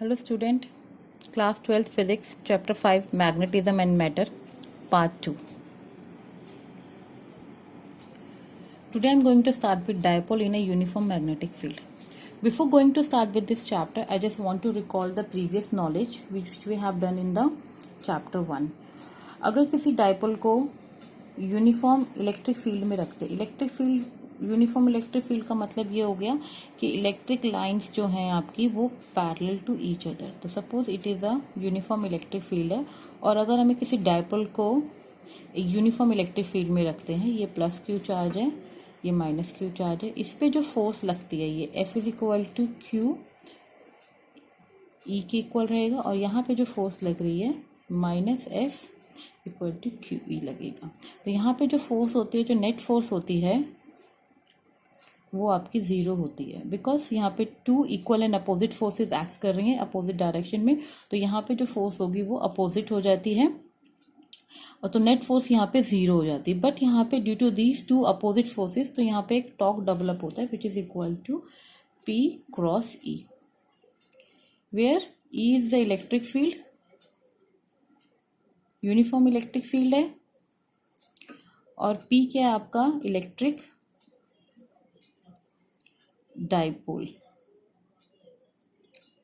Hello student, class 12th physics chapter 5 magnetism and matter part 2. Today I am going to start with dipole in a uniform magnetic field. Before going to start with this chapter, I just want to recall the previous knowledge which we have done in the chapter 1. अगर किसी dipole को uniform electric field में रखते, electric field uniform electric field का मतलब ये हो गया कि इलेक्ट्रिक लाइंस जो हैं आपकी वो पैरेलल टू ईच अदर. तो suppose it is a uniform electric field है और अगर हमें किसी डायपोल को यूनिफॉर्म इलेक्ट्रिक फील्ड में रखते हैं, ये प्लस क्यू चार्ज है, ये माइनस क्यू चार्ज है, इस पे जो फोर्स लगती है ये F is equal to q e के इक्वल रहेगा और यहाँ पे जो फोर्स लग रही है minus F equal to q e लगेगा. तो यहाँ पे जो फोर्स होती है, जो नेट फोर्स होती है वो आपकी ज़ीरो होती है, बिकॉज यहाँ पे two equal and opposite forces act कर रही हैं अपोजिट डायरेक्शन में. तो यहाँ पे जो फोर्स होगी वो अपोजिट हो जाती है और तो नेट फोर्स यहाँ पे ज़ीरो हो जाती है. बट यहाँ पे due to these two opposite forces तो यहाँ पे एक टॉर्क डेवलप होता है which is equal to P cross E, where E is the electric field, uniform electric field है, और P क्या है आपका इलेक्ट्रिक डाइपोल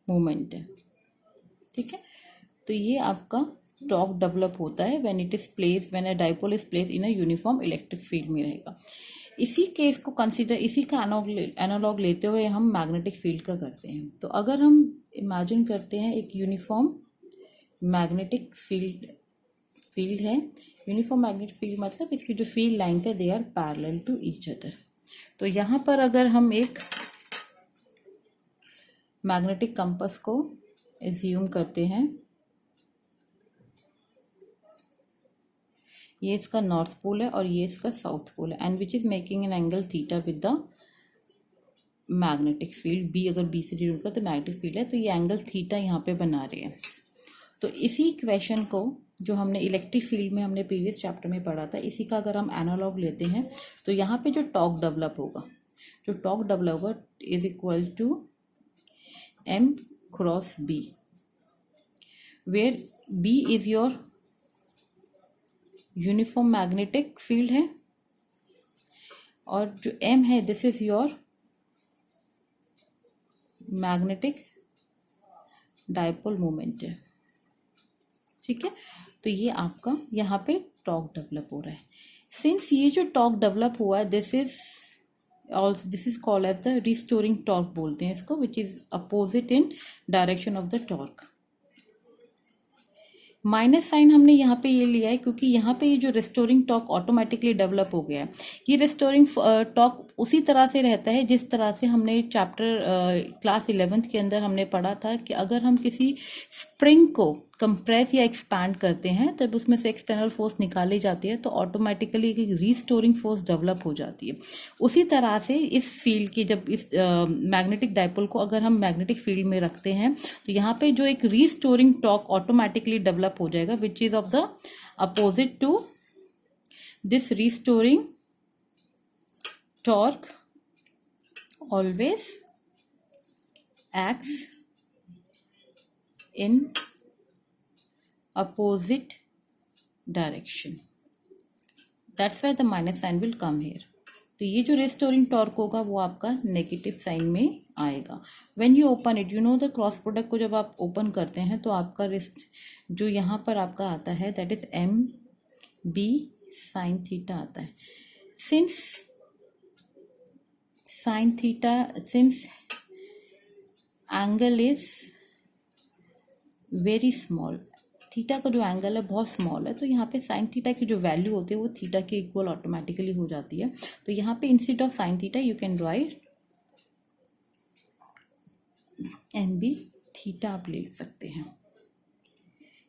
मोमेंट है. ठीक है, तो ये आपका टॉर्क डेवलप होता है when it is place, when a dipole is place in a uniform electric field में रहेगा. इसी केस को कंसीडर, इसी का एनालॉग लेते हुए हम मैग्नेटिक फील्ड का करते हैं. तो अगर हम इमेजिन करते हैं एक यूनिफॉर्म मैग्नेटिक फील्ड है, यूनिफॉर्म मैग्नेटिक फील्ड मतलब इसकी जो फील्ड लाइन्स है they are parallel to each other. तो यहाँ पर अगर हम एक मैग्नेटिक कंपास को एज्यूम करते हैं, ये इसका नॉर्थ पोल है और ये इसका साउथ पोल है, and which is making an angle theta with the magnetic field. B अगर बी से डिनोट कर तो मैग्नेटिक फील्ड है, तो ये एंगल थीटा यहाँ पे बना रहे हैं. तो इसी इक्वेशन को जो हमने इलेक्ट्रिक फील्ड में हमने प्रीवियस चैप्टर में पढ़ा था, इसी का अगर हम एनालॉग लेते हैं तो यहाँ पे जो टॉर्क डेवलप होगा is equal to M cross B, where B is your uniform magnetic field है और जो M है this is your magnetic dipole moment है. ठीक है, तो ये आपका यहाँ पे टॉर्क डेवलप हो रहा है. सिंस ये जो टॉर्क डेवलप हुआ है this is called as the restoring torque बोलते हैं इसको, which is opposite in direction of the torque. Minus sign हमने यहाँ पे ये लिया है क्योंकि यहाँ पे ये जो रिस्टोरिंग टॉर्क ऑटोमेटिकली डेवलप हो गया है. ये रिस्टोरिंग टॉर्क उसी तरह से रहता है जिस तरह से हमने चैप्टर क्लास 11th के अंदर हमने पढ़ा था कि अगर हम किसी स्प्रिंग को कंप्रेस या एक्सपैंड करते हैं तब उसमें से एक्सटर्नल फोर्स निकाली जाती है तो ऑटोमेटिकली एक रीस्टोरिंग फोर्स डेवलप हो जाती है. उसी तरह से इस फील्ड की, जब इस मैग्नेटिक डाइपोल को अगर हम मैग्नेटिक फील्ड में रखते हैं तो यहाँ पे जो एक रीस्टोरिंग टॉर्क ऑटोमेटिकली डेवलप हो जाएगा which is of the opposite to this restoring torque always acts in opposite direction. That's why the minus sign will come here. तो ये जो restoring torque होगा वो आपका नेगेटिव साइन में आएगा. When you open it, you know the cross product को जब आप ओपन करते हैं तो आपका रिस्ट जो यहाँ पर आपका आता है that is M B sine theta आता है. Since angle is very small, theta का जो एंगल है बहुत स्मॉल है, तो यहाँ पे साइन थीटा की जो वैल्यू होती है वो थीटा के इक्वल ऑटोमेटिकली हो जाती है. तो यहाँ पे instead of sine theta you can right MB theta आप ले सकते हैं.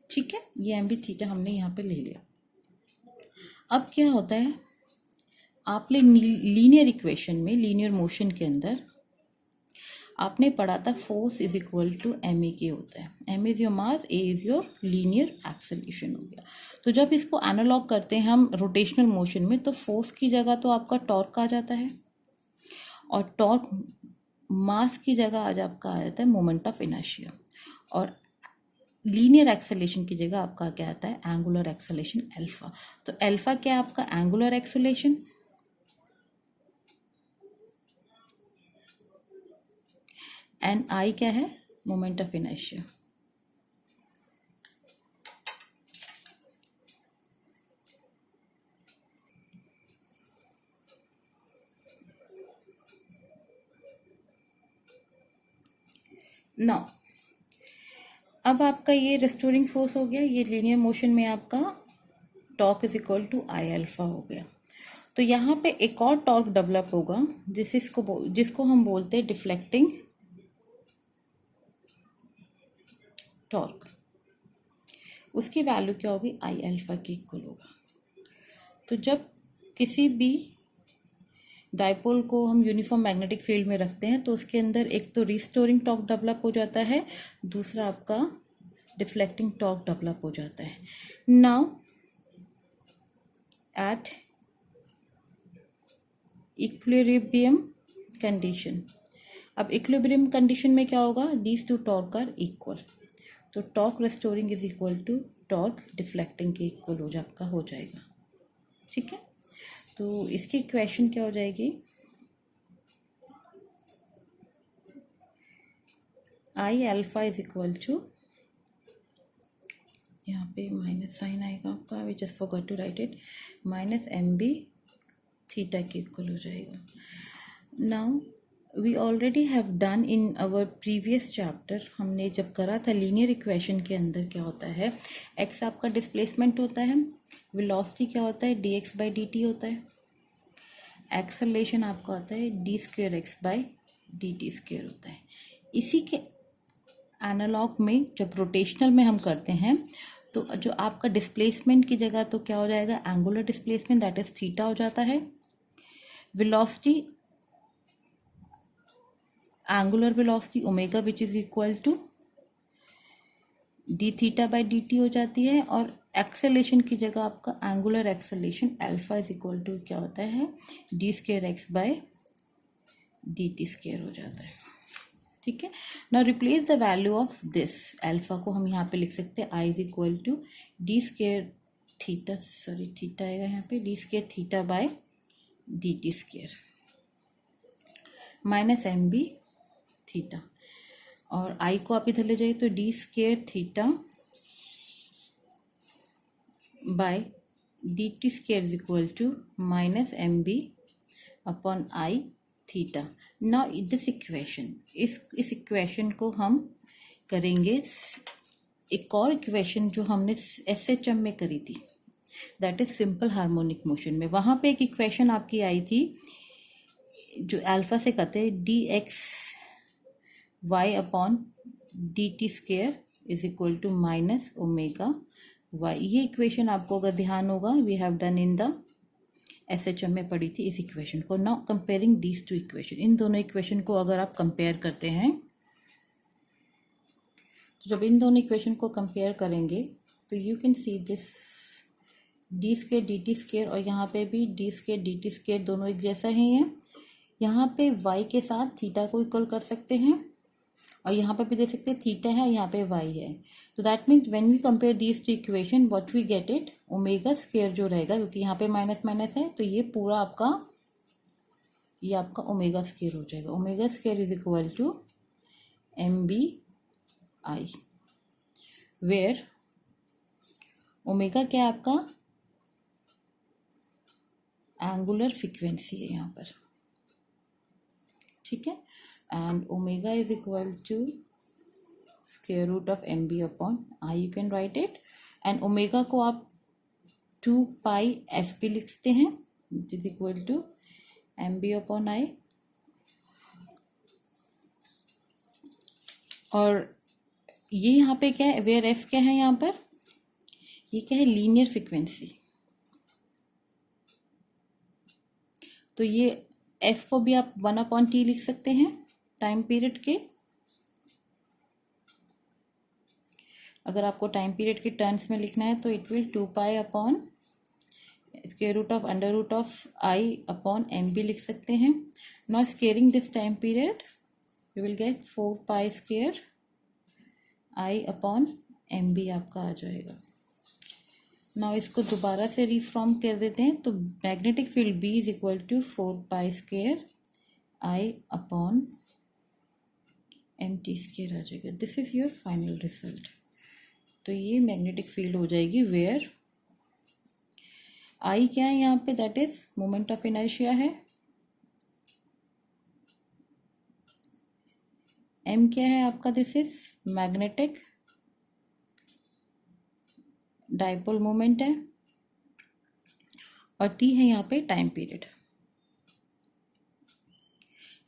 ठीक है, ये MB थीटा हमने यहाँ पे ले लिया. अब क्या होता है, आपने लीनियर इक्वेशन में, लीनियर मोशन के अंदर आपने पढ़ा था force is equal to ma के होता है. m is your mass, a is your linear acceleration हो गया. तो जब इसको एनालॉग करते हैं हम रोटेशनल मोशन में तो फोर्स की जगह तो आपका टॉर्क आ जाता है और टॉर्क मास की जगह आज आपका आ जाता है मोमेंट ऑफ इनर्शिया, और लीनियर एक्सेलेरेशन की जगह आपका क्या आता है, एंगुलर एक्सेलेरेशन अल्फा। तो अल्फा क्या है आपका, एंगुलर एक्सेलेरेशन, एंड आई क्या है, मोमेंट ऑफ इनर्शिया। नाउ अब आपका ये रेस्टोरिंग फोर्स हो गया, ये लीनियर मोशन में आपका torque is equal to I alpha हो गया। तो यहाँ पे एक और टॉर्क डेवलप होगा जिसको हम बोलते हैं डिफ्लेक्टिंग टॉर्क। उसकी वैल्यू क्या होगी, आई अल्फा के इक्वल होगा। तो जब किसी भी डायपोल को हम यूनिफॉर्म मैग्नेटिक फील्ड में रखते हैं तो उसके अंदर एक तो रिस्टोरिंग टॉर्क डेवलप हो जाता है, दूसरा आपका डिफ्लेक्टिंग टॉर्क डेवलप हो जाता है। नाउ एट इक्विलिब्रियम कंडीशन, अब इक्विलिब्रियम कंडीशन में क्या होगा, these two torque are equal, तो torque restoring is equal to torque deflecting के इक्वल हो जाएगा। ठीक है, तो इसकी इक्वेशन क्या हो जाएगी, I alpha is equal to, यहाँ पे माइनस साइन आएगा आपका, we just forgot to write it, minus M B theta के इक्वल हो जाएगा। Now we already have done in our previous chapter, हमने जब करा था लीनियर इक्वेशन के अंदर क्या होता है, एक्स आपका डिस्प्लेसमेंट होता है, वेलोसिटी क्या होता है, D x by d T होता है, एक्सेलरेशन आपका होता है d square x by d t square होता है। इसी के एनालॉग में जब रोटेशनल में हम करते हैं तो जो आपका डिस्प्लेसमेंट की जगह तो क्या हो जाएगा, angular displacement that is theta हो जाता है, velocity angular velocity omega which is equal to d theta by d t हो जाती है, और एक्सेलेरेशन की जगह आपका angular acceleration alpha is equal to क्या होता है, d square x by d t square हो जाता है। ठीक है, now replace the value of this alpha को हम यहाँ पे लिख सकते हैं I is equal to d square theta, sorry theta आएगा यहाँ पे, d square theta by d t square minus M B theta, और आई को आप इधर ले जाइए तो d square theta by d t square is equal to minus M B upon I theta. Now this equation, इस equation को हम करेंगे एक और इक्वेशन जो हमने एस एच एम में करी थी, that is simple harmonic motion में। वहाँ पे एक इक्वेशन आपकी आई थी जो अल्फा से कहते हैं d x y upon d t square is equal to minus omega y. ये इक्वेशन आपको अगर ध्यान होगा we have done in the S H M में पढ़ी थी इस इक्वेशन को। Now comparing these two equation, इन दोनों इक्वेशन को अगर आप कंपेयर करते हैं तो जब इन दोनों इक्वेशन को कंपेयर करेंगे तो you can see this D square D t square, और यहाँ पे भी D square D t square दोनों एक जैसा ही है। यहाँ पे y के साथ थीटा को इक्वल कर सकते हैं, और यहाँ पे भी देख सकते हैं थीटा है, यहाँ पे y है। तो that means when we compare these two equation what we get it, omega square जो रहेगा, क्योंकि यहाँ पे माइनस माइनस है तो ये पूरा आपका ये आपका ओमेगा स्क्वायर हो जाएगा। Omega square is equal to M B I, where omega क्या है आपका, एंगुलर फ्रीक्वेंसी है यहाँ पर। ठीक है, and omega is equal to square root of M B upon I, you can write it. And omega को आप 2 पाई एफ बी लिखते हैं which is equal to M B upon I, और ये यहाँ पे क्या है, वेयर एफ क्या है यहाँ पर, ये क्या है, लीनियर फ्रीक्वेंसी। तो ये एफ को भी आप 1 अपॉन टी लिख सकते हैं टाइम पीरियड के, अगर आपको टाइम पीरियड के टर्म्स में लिखना है तो it will 2 pi upon square root of under root of I upon M B लिख सकते हैं। Now squaring this time period you will get 4 pi square I upon M B आपका आ जाएगा। नाउ इसको दोबारा से रीफॉर्म कर देते हैं, तो magnetic field B is equal to 4 pi square I upon M T square आ जाएगा। This is your final result. तो ये मैग्नेटिक फील्ड हो जाएगी वेयर आई क्या है यहाँ पे, that is moment of inertia है, एम क्या है आपका, this is magnetic dipole moment है, और टी है यहाँ पे time period.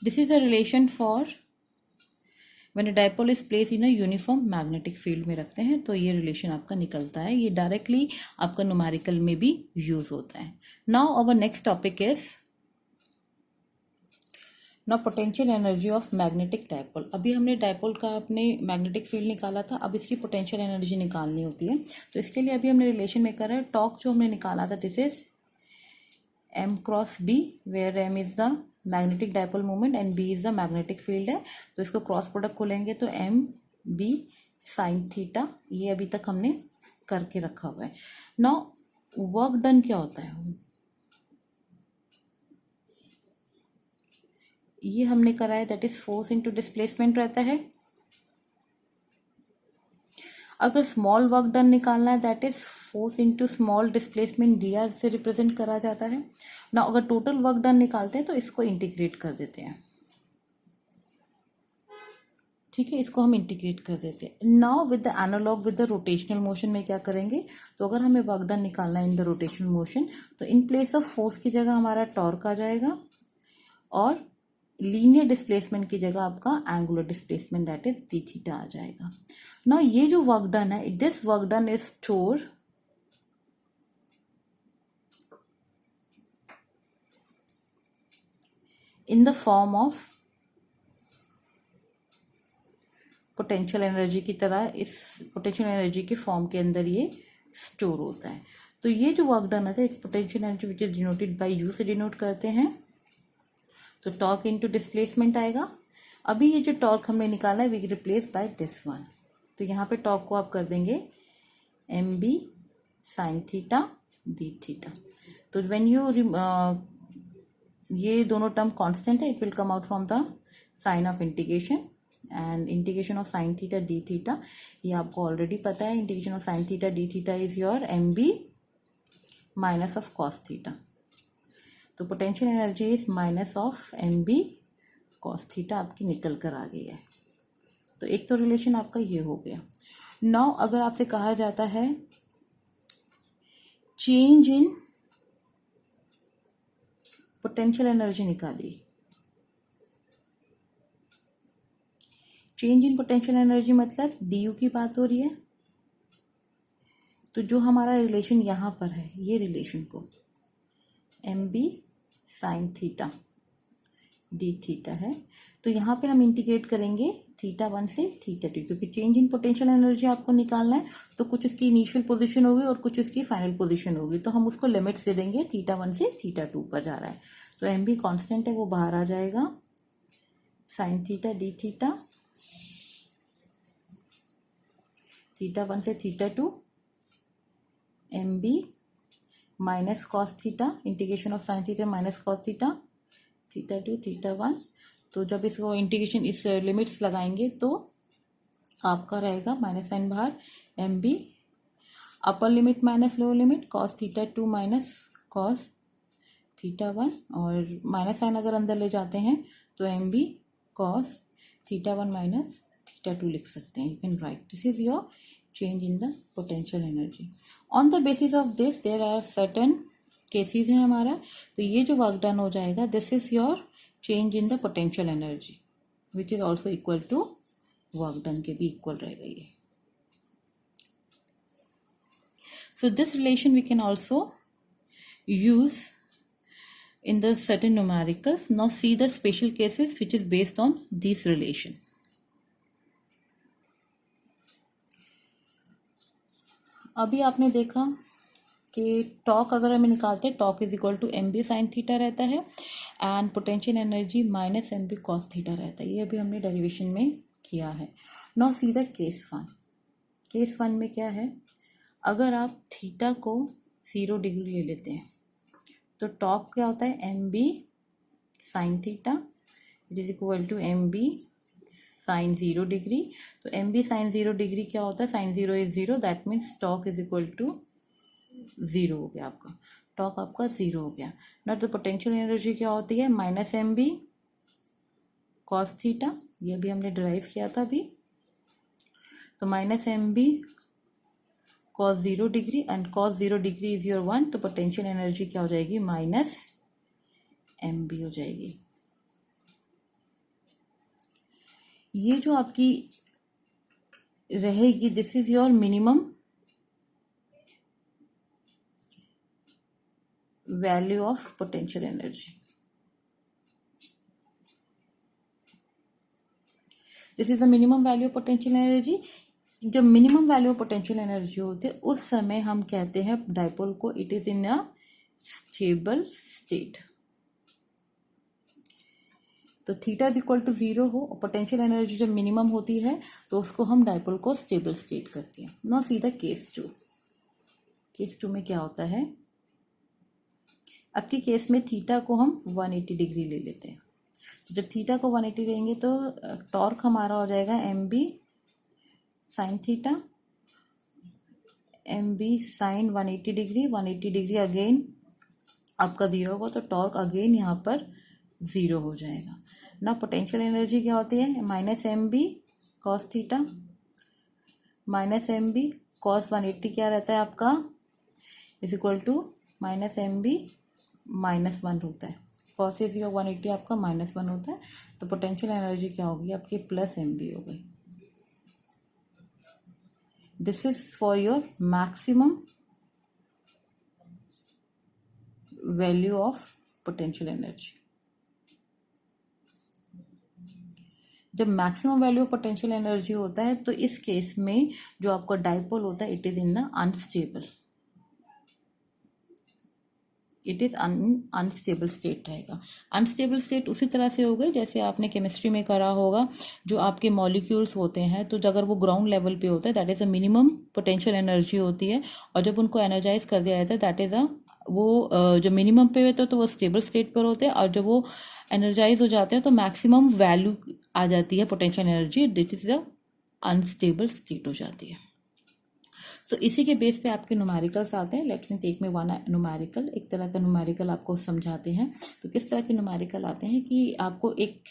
This is a relation for when a dipole is place in a uniform magnetic field में रखते हैं, तो ये रिलेशन आपका निकलता है। ये डायरेक्टली आपका न्यूमेरिकल में भी यूज होता है। Now our next topic is now potential energy of magnetic dipole. अभी हमने डाइपोल का अपने मैग्नेटिक फील्ड निकाला था, अब इसकी पोटेंशियल एनर्जी निकालनी होती है। तो इसके लिए अभी हमने रिलेशन में करा है, टॉर्क जो हमने निकाला था this is M cross B, where M is the magnetic dipole moment and B is the magnetic field है। तो इसको क्रॉस प्रोडक्ट खोलेंगे तो एम बी साइन थीटा, ये अभी तक हमने करके रखा हुआ है। नाउ वर्क डन क्या होता है, ये हमने करा है, that is force into displacement रहता है। अगर स्मॉल वर्क डन निकालना है, that is force into small displacement D R से रिप्रेजेंट करा जाता है ना। अगर टोटल वर्क डन निकालते हैं तो इसको इंटीग्रेट कर देते हैं, ठीक है, इसको हम इंटीग्रेट कर देते हैं। Now with the analogue with the rotational motion में क्या करेंगे, तो अगर हमें वर्क डन निकालना है इन द रोटेशनल मोशन, तो इन प्लेस ऑफ फोर्स की जगह हमारा टॉर्क आ जाएगा, और लीनियर डिस्प्लेसमेंट की जगह आपका angular displacement that is d theta आ जाएगा। ना ये जो वर्क डन है, this work done is store in the form of potential energy की तरह, इस पोटेंशियल एनर्जी के फॉर्म के अंदर ये स्टोर होता है। तो ये जो वर्क डन है it's potential energy which is denoted by you से डिनोट करते हैं। तो टॉर्क इनटू डिस्प्लेसमेंट आएगा। अभी ये जो टॉर्क हमने निकाला है we replace by this one, तो यहाँ पे टॉर्क को आप कर देंगे M B sine theta d theta. तो व्हेन यू ये दोनों टर्म कांस्टेंट है, it will come out from the sign of integration, and integration of sine theta d theta ये आपको ऑलरेडी पता है। Integration of sine theta d theta is your M B minus of cos theta. तो potential energy is minus of M B cos theta आपकी निकल कर आ गई है। तो एक तो रिलेशन आपका ये हो गया। नाउ अगर आपसे कहा जाता है चेंज इन पोटेंशियल एनर्जी निकालिए, चेंज इन पोटेंशियल एनर्जी मतलब डी यू की बात हो रही है। तो जो हमारा रिलेशन यहाँ पर है, ये रिलेशन को M B sine theta d theta है, तो यहाँ पे हम इंटीग्रेट करेंगे थीटा वन से थीटा टू, क्योंकि चेंज इन पोटेंशियल एनर्जी आपको निकालना है। तो कुछ इसकी इनिशियल पोजीशन होगी और कुछ इसकी फाइनल पोजीशन होगी, तो हम उसको लिमिट्स दे देंगे, थीटा वन से थीटा टू पर जा रहा है। तो एम बी कॉन्स्टेंट है वो बाहर आ जाएगा, sine theta d theta, theta one से theta two, M B minus cos theta, integration of sine theta minus cos theta, theta two theta one. तो जब इसको इंटीग्रेशन इस लिमिट्स लगाएंगे तो आपका रहेगा माइनस साइन बाहर, M B upper limit minus lower limit cos theta two minus cos theta one, और माइनस साइन अगर अंदर ले जाते हैं तो M B cos theta one minus theta two लिख सकते हैं। You can write this is your change in the potential energy. On the basis of this there are certain cases है हमारा, तो ये जो वर्क डन हो जाएगा this is your change in the potential energy which is also equal to work done के भी equal रहेगा ये। So this relation we can also use in the certain numericals. Now see the special cases which is based on this relation. अभी आपने देखा कि talk अगर हमें निकालते हैं, torque is equal to M B sine theta रहता है and potential energy minus M B cos theta रहता है। ये अभी हमने डेरिवेशन में किया है। Now see the case one. Case one में क्या है, अगर आप थीटा को 0 डिग्री ले लेते हैं तो टॉक क्या होता है, M B sine theta it is equal to M B sine 0 degree. तो एम बी साइन 0 डिग्री क्या होता है, sine 0 is 0, that means torque is equal to 0 हो गया आपका, टॉक आपका 0 हो गया ना। तो पोटेंशियल एनर्जी क्या होती है, minus M B cos theta, ये भी हमने डिराइव किया था अभी। तो minus M B cos 0 degree and cos 0 degree is your 1, तो पोटेंशियल एनर्जी क्या हो जाएगी, माइनस एम बी हो जाएगी। ये जो आपकी रहेगी, this is your minimum value of potential energy. This is the minimum value of potential energy. जब minimum value of potential energy होती है उस समय हम कहते हैं डाइपोल को it is in a stable state. तो थीटा इज इक्वल टू 0 हो और पोटेंशियल एनर्जी जब मिनिमम होती है तो उसको हम डाइपोल को स्टेबल स्टेट करते हैं। Now see the case 2। Case 2 में क्या होता है, अब की केस में थीटा को हम 180 डिग्री ले लेते हैं। तो जब थीटा को 180 लेंगे तो टॉर्क हमारा हो जाएगा M B sine theta, M B sine 180 degree, 180 degree again आपका 0 होगा तो टॉर्क अगेन यहाँ पर 0 हो जाएगा ना। पोटेंशियल एनर्जी क्या होती है, minus M B cos theta minus M B cos 180 क्या रहता है आपका, is equal to minus M B minus 1 होता है। कॉस ए 180 आपका -1 होता है, तो पोटेंशियल एनर्जी क्या होगी आपकी, प्लस एम बी हो गई। This is for your maximum value of potential energy. जब maximum value of potential energy होता है तो इस केस में जो आपका डाइपोल होता है it is in the unstable, it is unstable state रहेगा। अनस्टेबल स्टेट उसी तरह से होगा जैसे आपने केमिस्ट्री में करा होगा, जो आपके मॉलिक्यूल्स होते हैं तो अगर वो ग्राउंड लेवल पे होता है that is a minimum potential energy होती है, और जब उनको एनर्जाइज कर दिया जाता है दैट इज अ वो जो मिनिमम पे होता है तो वो स्टेबल स्टेट पर होते हैं, और जब वो एनर्जाइज हो जाते हैं तो मैक्सिमम वैल्यू आ जाती है potential energy, that is the unstable state हो जाती है। तो इसी के बेस पे आपके न्यूमेरिकल्स आते हैं। लेट्स मी टेक में वन न्यूमेरिकल, एक तरह का न्यूमेरिकल आपको समझाते हैं। तो किस तरह के न्यूमेरिकल आते हैं कि आपको एक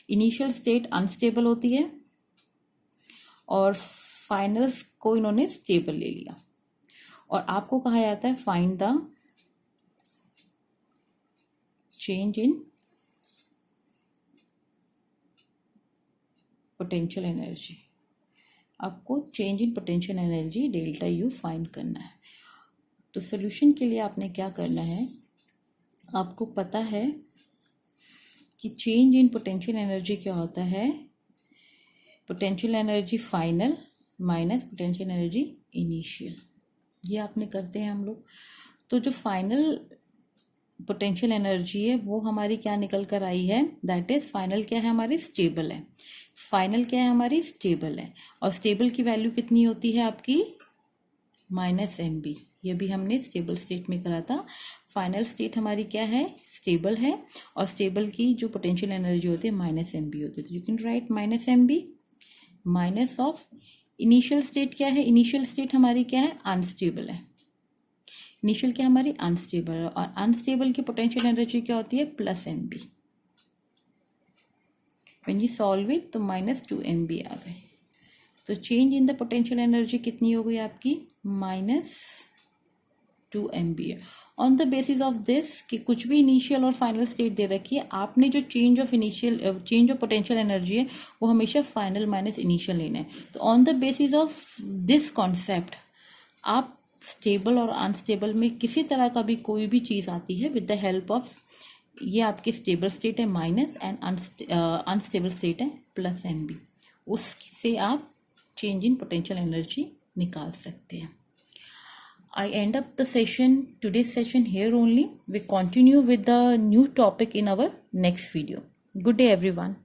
इनिशियल स्टेट अनस्टेबल होती है और फाइनल्स को इन्होंने स्टेबल ले लिया, और आपको कहा जाता है find the change in potential energy. आपको change in potential energy delta U find करना है। तो सोल्यूशन के लिए आपने क्या करना है, आपको पता है कि चेंज इन पोटेंशियल एनर्जी क्या होता है, potential energy final minus potential energy initial, ये आपने करते हैं हम लोग। तो जो फाइनल पोटेंशियल एनर्जी है वो हमारी क्या निकल कर आई है, दैट इज फाइनल क्या है हमारी, स्टेबल है। फाइनल क्या है हमारी, स्टेबल है, और स्टेबल की वैल्यू कितनी होती है आपकी, माइनस एम बी। ये भी हमने स्टेबल स्टेट में करा था। फाइनल स्टेट हमारी क्या है, स्टेबल है, और स्टेबल की जो पोटेंशियल एनर्जी होती है माइनस एम बी होती है। You can write minus M B minus of initial state क्या है, इनिशियल स्टेट हमारी क्या है, अनस्टेबल है। इनिशियल क्या हमारी अनस्टेबल है, और अनस्टेबल की पोटेंशियल एनर्जी क्या होती है, plus M B. When you solve it तो -2 MB आ गए। तो change in the potential energy कितनी हो गई आपकी, -2 MB है। On the basis of this कि कुछ भी इनिशियल और फाइनल स्टेट दे रखी है, आपने जो चेंज ऑफ पोटेंशियल एनर्जी है वो हमेशा फाइनल माइनस इनिशियल लेना है। तो on the basis of this concept आप स्टेबल और अनस्टेबल में किसी तरह का भी कोई भी चीज़ आती है विद द हेल्प ऑफ, ये आपकी स्टेबल स्टेट है माइनस एंड अनस्टेबल स्टेट है प्लस एम बी, उससे आप चेंज इन पोटेंशियल एनर्जी निकाल सकते हैं। I end up the session, today's session here only. We continue with the new topic in our next video. Good day, everyone.